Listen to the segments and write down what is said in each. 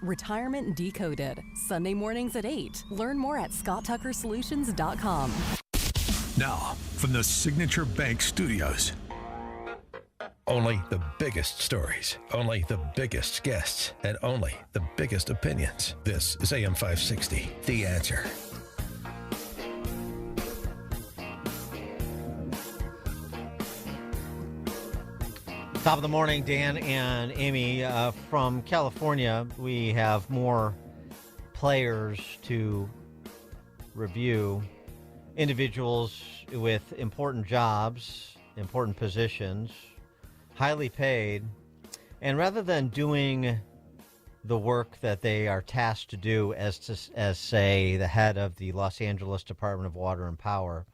Retirement Decoded. Sunday mornings at 8. Learn more at scotttuckersolutions.com. Now, from the Signature Bank Studios. Only the biggest stories, only the biggest guests, and only the biggest opinions. This is AM 560, The Answer. Top of the morning, Dan and Amy. From California, we have more players to review. Individuals with important jobs, important positions, highly paid. And rather than doing the work that they are tasked to do as say, the head of the Los Angeles Department of Water and Power,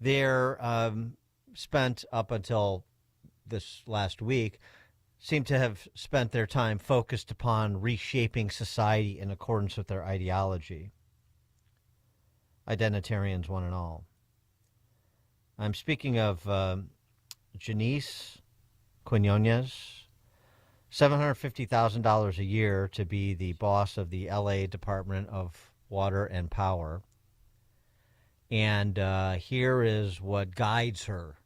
they're spent up until this last week, seem to have spent their time focused upon reshaping society in accordance with their ideology. Identitarians, one and all. I'm speaking of Janice Quinones, $750,000 a year to be the boss of the LA Department of Water and Power. And here is what guides her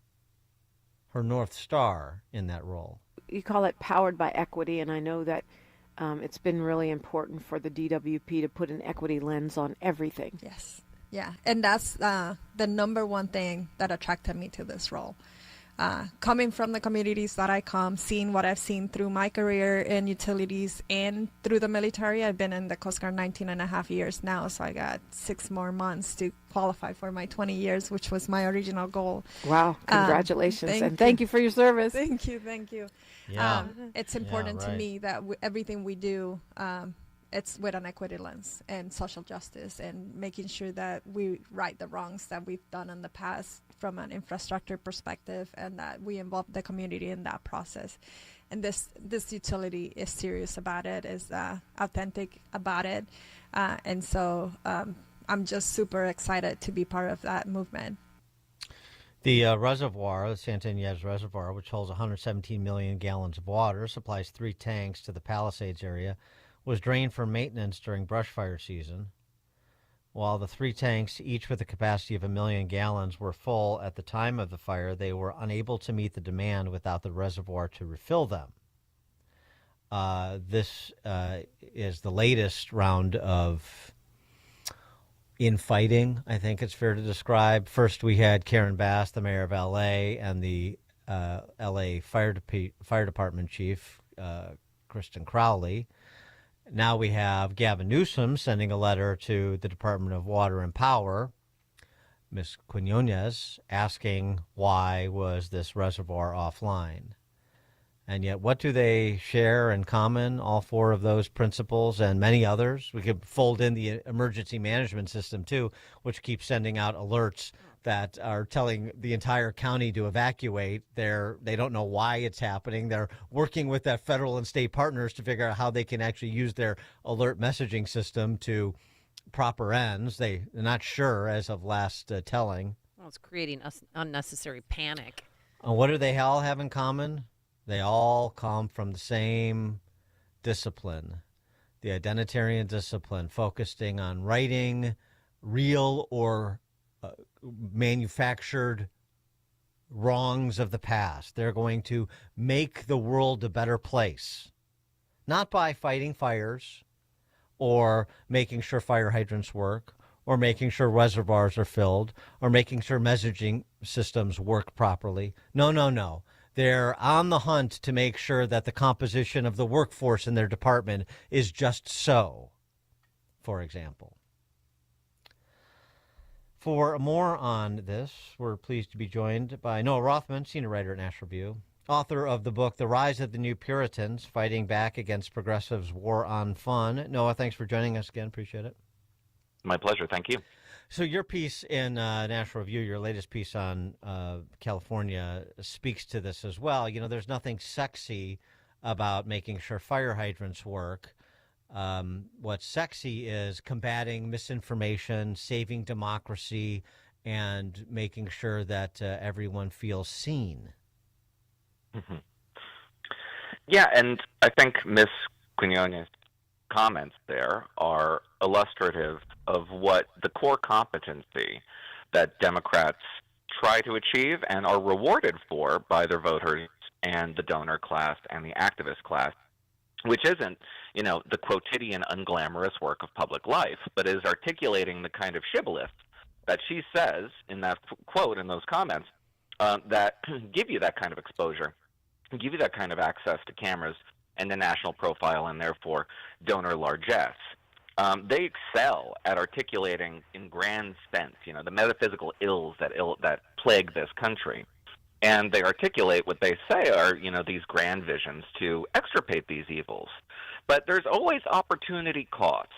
North Star in that role. You call it powered by equity, and I know that it's been really important for the DWP to put an equity lens on everything. Yes. Yeah, and that's the number one thing that attracted me to this role. Coming from the communities that I come, seeing what I've seen through my career in utilities and through the military. I've been in the Coast Guard 19 and a half years now, so I got 6 more months to qualify for my 20 years, which was my original goal. Wow, congratulations, and thank you for your service. Thank you. Yeah. It's important to me that everything we do, it's with an equity lens and social justice and making sure that we right the wrongs that we've done in the past from an infrastructure perspective, and that we involve the community in that process. And this utility is serious about it, is authentic about it. And so I'm just super excited to be part of that movement. The reservoir, the Santa Ynez Reservoir, which holds 117 million gallons of water, supplies 3 tanks to the Palisades area, was drained for maintenance during brush fire season. While the 3 tanks, each with a capacity of 1 million gallons, were full at the time of the fire, they were unable to meet the demand without the reservoir to refill them. This is the latest round of infighting, I think it's fair to describe. First, we had Karen Bass, the mayor of L.A., and the L.A. Fire Department chief, Kristen Crowley. Now we have Gavin Newsom sending a letter to the Department of Water and Power, Ms. Quinones, asking why was this reservoir offline. And yet, what do they share in common, all 4 of those principles and many others? We could fold in the emergency management system, too, which keeps sending out alerts that are telling the entire county to evacuate. They don't know why it's happening. They're working with their federal and state partners to figure out how they can actually use their alert messaging system to proper ends. They're not sure as of last telling. Well, it's creating unnecessary panic. And what do they all have in common? They all come from the same discipline, the identitarian discipline, focusing on righting real or manufactured wrongs of the past. They're going to make the world a better place, not by fighting fires or making sure fire hydrants work or making sure reservoirs are filled or making sure messaging systems work properly. No. They're on the hunt to make sure that the composition of the workforce in their department is just so, for example. For more on this, we're pleased to be joined by Noah Rothman, senior writer at National Review, author of the book, The Rise of the New Puritans, Fighting Back Against Progressives' War on Fun. Noah, thanks for joining us again. Appreciate it. My pleasure. Thank you. So your piece in National Review, your latest piece on California, speaks to this as well. You know, there's nothing sexy about making sure fire hydrants work. What's sexy is combating misinformation, saving democracy, and making sure that everyone feels seen. Mm-hmm. Yeah, and I think Ms. Quinones comments there are illustrative of what the core competency that Democrats try to achieve and are rewarded for by their voters and the donor class and the activist class, which isn't, the quotidian, unglamorous work of public life, but is articulating the kind of shibboleth that she says in that quote, in those comments, that give you that kind of exposure, give you that kind of access to cameras and the national profile and therefore donor largesse. They excel at articulating in grand sense, the metaphysical ills that plague this country. And they articulate what they say are, these grand visions to extirpate these evils. But there's always opportunity cost.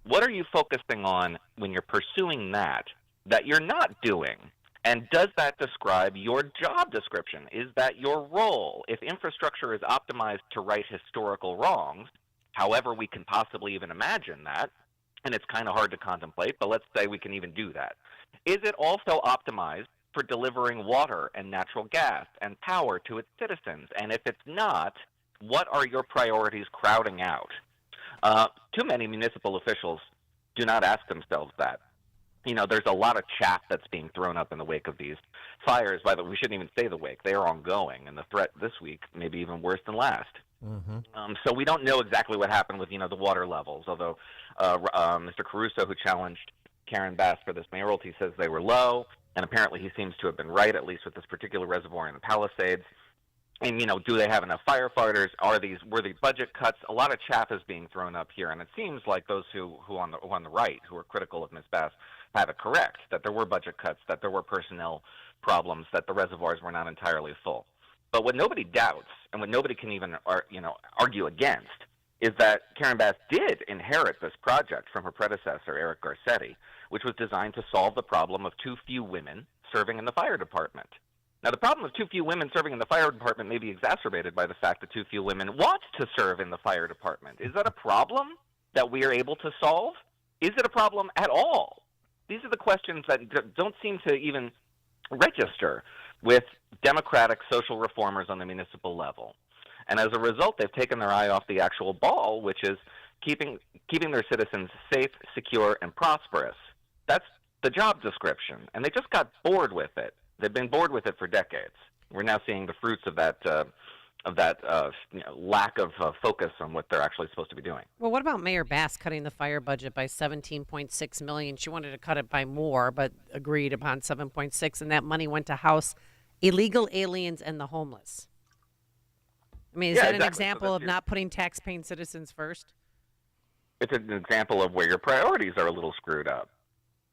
What are you focusing on when you're pursuing that you're not doing? And does that describe your job description? Is that your role? If infrastructure is optimized to right historical wrongs, however we can possibly even imagine that, and it's kind of hard to contemplate, but let's say we can even do that. Is it also optimized for delivering water and natural gas and power to its citizens? And if it's not, what are your priorities crowding out? Too many municipal officials do not ask themselves that. There's a lot of chaff that's being thrown up in the wake of these fires. By the way, we shouldn't even say the wake. They are ongoing, and the threat this week may be even worse than last. Mm-hmm. So we don't know exactly what happened with, the water levels, although Mr. Caruso, who challenged Karen Bass for this mayoralty, says they were low, and apparently he seems to have been right, at least with this particular reservoir in the Palisades. And, do they have enough firefighters? Were these budget cuts? A lot of chaff is being thrown up here, and it seems like those who on the right, who are critical of Ms. Bass, have it correct, that there were budget cuts, that there were personnel problems, that the reservoirs were not entirely full. But what nobody doubts, and what nobody can even argue against, is that Karen Bass did inherit this project from her predecessor, Eric Garcetti, which was designed to solve the problem of too few women serving in the fire department. Now, the problem of too few women serving in the fire department may be exacerbated by the fact that too few women want to serve in the fire department. Is that a problem that we are able to solve? Is it a problem at all? These are the questions that don't seem to even register with democratic social reformers on the municipal level. And as a result, they've taken their eye off the actual ball, which is keeping their citizens safe, secure, and prosperous. That's the job description. And they just got bored with it. They've been bored with it for decades. We're now seeing the fruits of that lack of focus on what they're actually supposed to be doing. Well, what about Mayor Bass cutting the fire budget by $17.6 million? She wanted to cut it by more, but agreed upon $7.6, and that money went to house illegal aliens and the homeless. I mean, is that exactly an example of not putting tax-paying citizens first? It's an example of where your priorities are a little screwed up,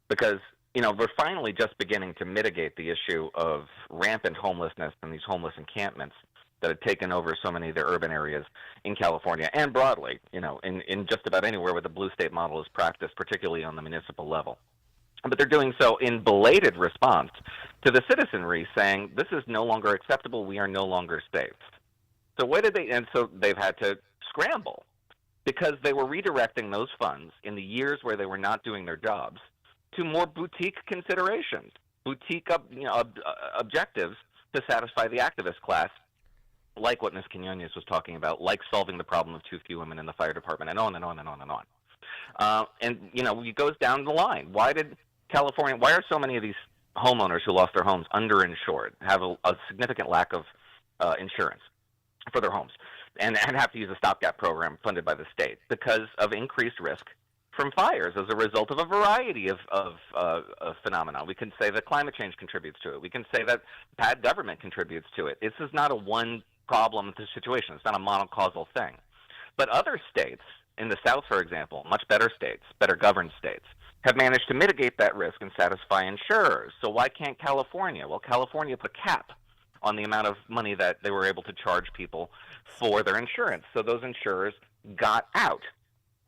because we're finally just beginning to mitigate the issue of rampant homelessness and these homeless encampments that have taken over so many of the urban areas in California and broadly, in just about anywhere where the blue state model is practiced, particularly on the municipal level. But they're doing so in belated response to the citizenry saying, this is no longer acceptable, we are no longer safe. So so they've had to scramble because they were redirecting those funds in the years where they were not doing their jobs to more boutique considerations, boutique objectives to satisfy the activist class, like what Ms. Quinones was talking about, like solving the problem of too few women in the fire department, and on and on and on and on. It goes down the line. Why are so many of these homeowners who lost their homes underinsured, have a significant lack of insurance for their homes, and have to use a stopgap program funded by the state? Because of increased risk from fires as a result of a variety of phenomena. We can say that climate change contributes to it. We can say that bad government contributes to it. This is not a one problem situation. It's not a monocausal thing. But other states, in the South, for example, much better states, better governed states, have managed to mitigate that risk and satisfy insurers. So why can't California? Well, California put a cap on the amount of money that they were able to charge people for their insurance. So those insurers got out.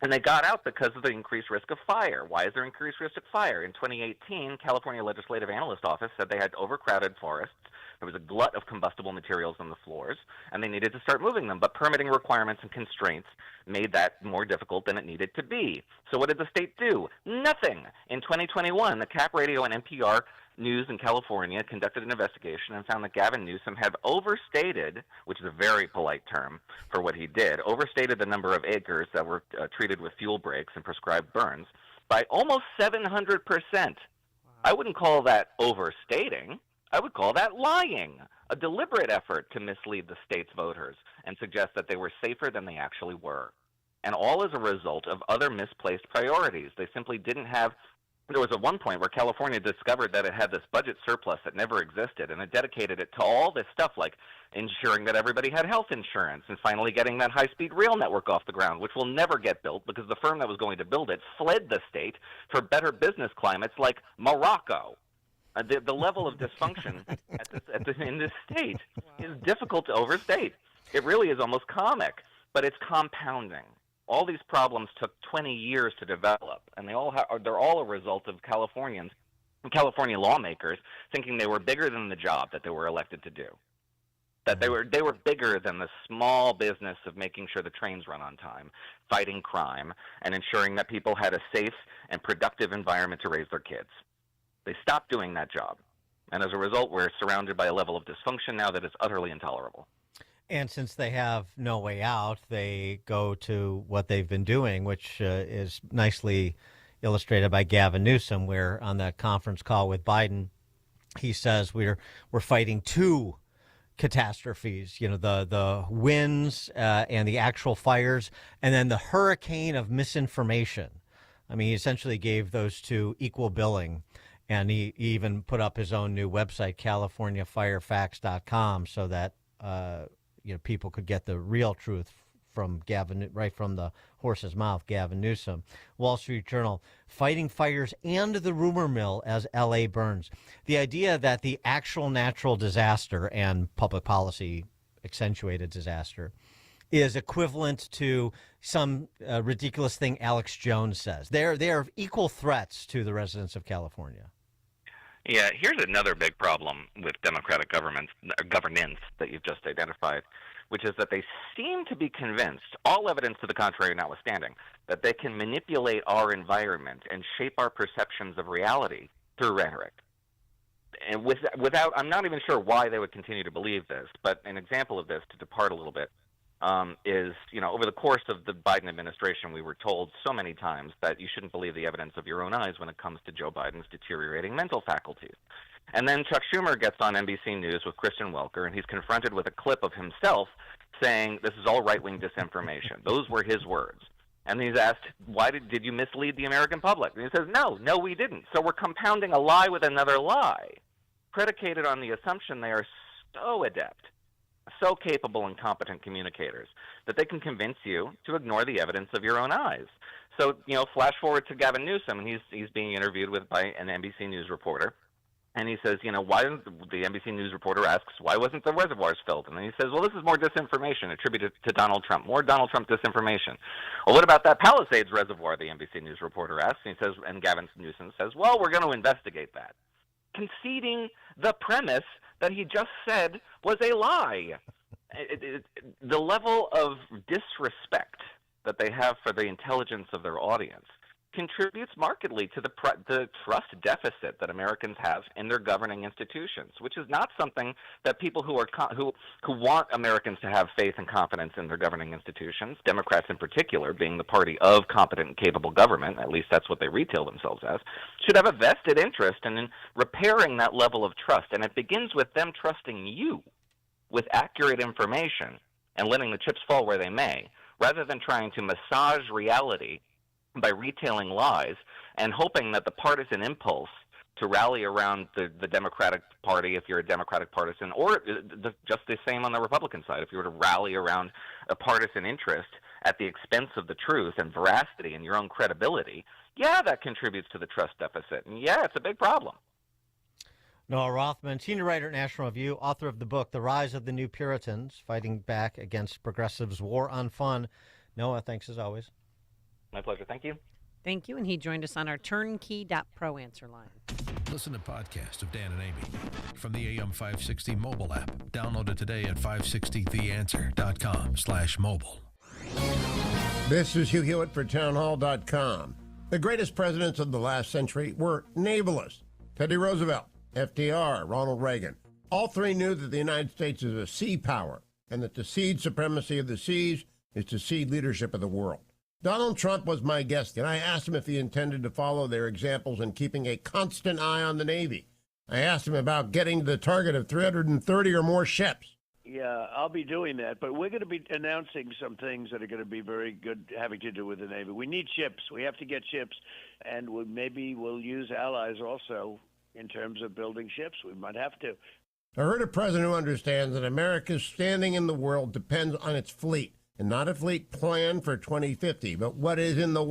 And they got out because of the increased risk of fire. Why is there increased risk of fire? In 2018, California Legislative Analyst Office said they had overcrowded forests. There was a glut of combustible materials on the floors, and they needed to start moving them. But permitting requirements and constraints made that more difficult than it needed to be. So what did the state do? Nothing. In 2021, the Cap Radio and NPR News in California conducted an investigation and found that Gavin Newsom had overstated, which is a very polite term for what he did, overstated the number of acres that were treated with fuel breaks and prescribed burns by almost 700%. I wouldn't call that overstating. I would call that lying, a deliberate effort to mislead the state's voters and suggest that they were safer than they actually were. And all as a result of other misplaced priorities. They simply didn't have. There was at one point where California discovered that it had this budget surplus that never existed, and it dedicated it to all this stuff like ensuring that everybody had health insurance and finally getting that high-speed rail network off the ground, which will never get built because the firm that was going to build it fled the state for better business climates like Morocco. The level of dysfunction in this state is difficult to overstate. It really is almost comic, but it's compounding. All these problems took 20 years to develop, and they're all a result of California lawmakers thinking they were bigger than the job that they were elected to do. That they were bigger than the small business of making sure the trains run on time, fighting crime, and ensuring that people had a safe and productive environment to raise their kids. They stopped doing that job, and as a result, we're surrounded by a level of dysfunction now that is utterly intolerable. And since they have no way out, they go to what they've been doing, which is nicely illustrated by Gavin Newsom, where on that conference call with Biden, he says we're fighting two catastrophes, the winds and the actual fires, and then the hurricane of misinformation. I mean, he essentially gave those two equal billing. And he even put up his own new website, CaliforniaFireFacts.com, so that people could get the real truth from Gavin, right from the horse's mouth, Gavin Newsom. Wall Street Journal, fighting fires and the rumor mill as L.A. burns. The idea that the actual natural disaster and public policy accentuated disaster is equivalent to some ridiculous thing Alex Jones says. They are equal threats to the residents of California. Yeah, here's another big problem with democratic governance that you've just identified, which is that they seem to be convinced, all evidence to the contrary notwithstanding, that they can manipulate our environment and shape our perceptions of reality through rhetoric. And without, I'm not even sure why they would continue to believe this, but an example of this, to depart a little bit, is, over the course of the Biden administration, we were told so many times that you shouldn't believe the evidence of your own eyes when it comes to Joe Biden's deteriorating mental faculties. And then Chuck Schumer gets on NBC News with Kristen Welker, and he's confronted with a clip of himself saying this is all right-wing disinformation. Those were his words. And he's asked, why did you mislead the American public? And he says, no, we didn't. So we're compounding a lie with another lie, predicated on the assumption they are so adept, so capable and competent communicators that they can convince you to ignore the evidence of your own eyes. So, flash forward to Gavin Newsom, and he's being interviewed by an NBC News reporter, and he says, why didn't the NBC News reporter asks, why wasn't the reservoirs filled? And then he says, well, this is more disinformation attributed to Donald Trump, more Donald Trump disinformation. Well, what about that Palisades reservoir, the NBC News reporter asks, and he says, and Gavin Newsom says, well, we're going to investigate that, conceding the premise that he just said was a lie. The level of disrespect that they have for the intelligence of their audience contributes markedly to the trust deficit that Americans have in their governing institutions, which is not something that people who want Americans to have faith and confidence in their governing institutions, Democrats in particular, being the party of competent and capable government, at least that's what they retail themselves as, should have a vested interest in repairing that level of trust. And it begins with them trusting you with accurate information and letting the chips fall where they may, rather than trying to massage reality by retailing lies and hoping that the partisan impulse to rally around the Democratic Party, if you're a Democratic partisan, or just the same on the Republican side, if you were to rally around a partisan interest at the expense of the truth and veracity and your own credibility, yeah, that contributes to the trust deficit. And yeah, it's a big problem. Noah Rothman, senior writer at National Review, author of the book, The Rise of the New Puritans, Fighting Back Against Progressives' War on Fun. Noah, thanks as always. My pleasure. Thank you. Thank you. And he joined us on our turnkey.pro answer line. Listen to podcasts of Dan and Amy from the AM 560 mobile app. Download it today at 560theanswer.com/mobile. This is Hugh Hewitt for townhall.com. The greatest presidents of the last century were navalists. Teddy Roosevelt, FDR, Ronald Reagan. All three knew that the United States is a sea power and that to cede supremacy of the seas is to cede leadership of the world. Donald Trump was my guest, and I asked him if he intended to follow their examples in keeping a constant eye on the Navy. I asked him about getting to the target of 330 or more ships. Yeah, I'll be doing that, but we're going to be announcing some things that are going to be very good having to do with the Navy. We need ships. We have to get ships, and maybe we'll use allies also in terms of building ships. We might have to. I heard a president who understands that America's standing in the world depends on its fleet, and not a fleet plan for 2050, but what is in the water.